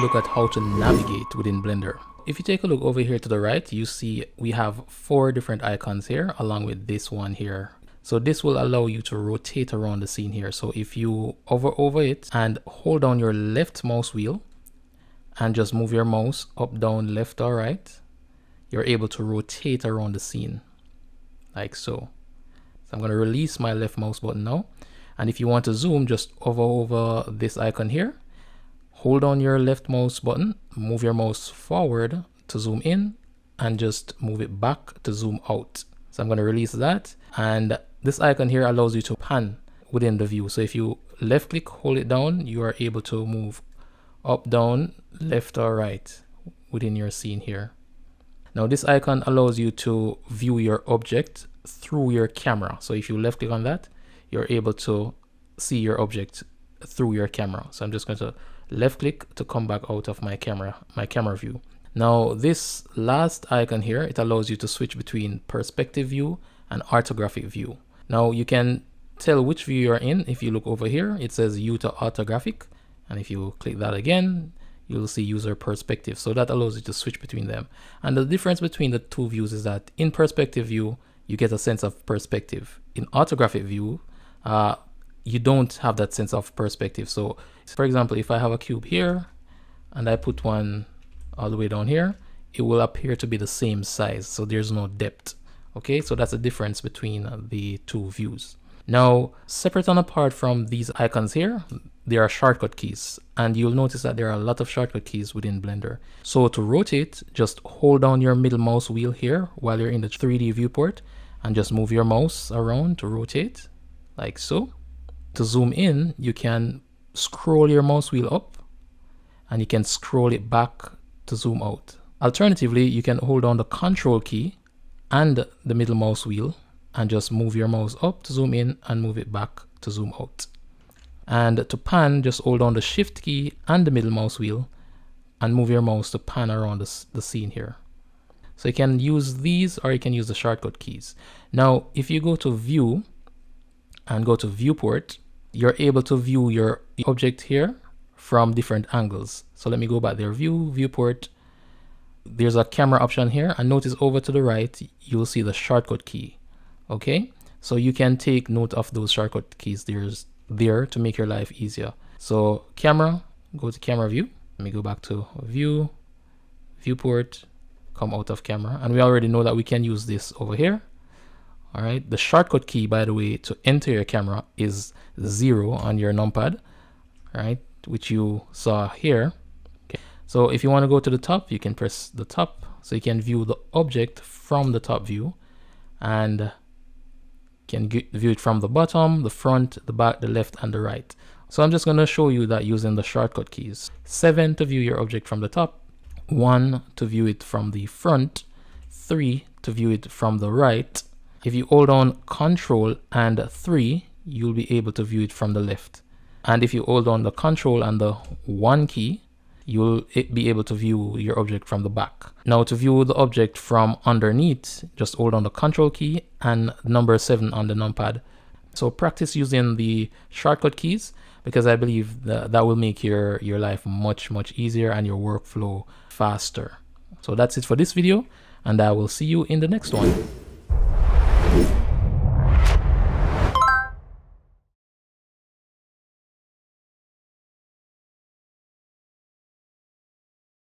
look at how to navigate within Blender. If you take a look over here to the right, you see we have 4 different icons here along with this one here. So this will allow you to rotate around the scene here. So if you hover over it and hold down your left mouse wheel and just move your mouse up, down, left or right, you're able to rotate around the scene like so. So I'm going to release my left mouse button now. And if you want to zoom, just hover over this icon here, hold down your left mouse button, move your mouse forward to zoom in and just move it back to zoom out. So I'm going to release that, and this icon here allows you to pan within the view. So if you left click, hold it down, you are able to move up, down, left or right within your scene here. Now this icon allows you to view your object through your camera. So if you left click on that, you're able to see your object through your camera. So I'm just going to left click to come back out of my camera view. Now this last icon here, it allows you to switch between perspective view and orthographic view. Now you can tell which view you're in. If you look over here, it says U to orthographic, and if you click that again, you'll see user perspective. So that allows you to switch between them. And the difference between the two views is that in perspective view, you get a sense of perspective. In orthographic view, you don't have that sense of perspective. So for example, if I have a cube here and I put one all the way down here, it will appear to be the same size. So there's no depth. Okay, so that's the difference between the two views. Now, separate and apart from these icons here, there are shortcut keys, and you'll notice that there are a lot of shortcut keys within Blender. So to rotate, just hold down your middle mouse wheel here while you're in the 3D viewport and just move your mouse around to rotate like so. To zoom in, you can scroll your mouse wheel up and you can scroll it back to zoom out. Alternatively, you can hold down the control key and the middle mouse wheel and just move your mouse up to zoom in and move it back to zoom out. And to pan, just hold down the shift key and the middle mouse wheel and move your mouse to pan around the scene here. So you can use these or you can use the shortcut keys. Now, if you go to view and go to viewport, you're able to view your object here from different angles. So let me go back there, view, viewport. There's a camera option here, and notice over to the right, you'll see the shortcut key. Okay, so you can take note of those shortcut keys there to make your life easier. So camera, go to camera view. Let me go back to view, viewport, come out of camera, and we already know that we can use this over here. All right, the shortcut key, by the way, to enter your camera is 0 on your numpad, right, which you saw here. Okay, so if you want to go to the top, you can press the top, so you can view the object from the top view, and can view it from the bottom, the front, the back, the left, and the right. So I'm just going to show you that using the shortcut keys. 7 to view your object from the top, 1 to view it from the front, 3 to view it from the right. If you hold on Control and 3, you'll be able to view it from the left. And if you hold on the Control and the 1 key, you'll be able to view your object from the back. Now to view the object from underneath, just hold on the Control key and number 7 on the numpad. So practice using the shortcut keys, because I believe that will make your life much easier and your workflow faster. So that's it for this video, and I will see you in the next one.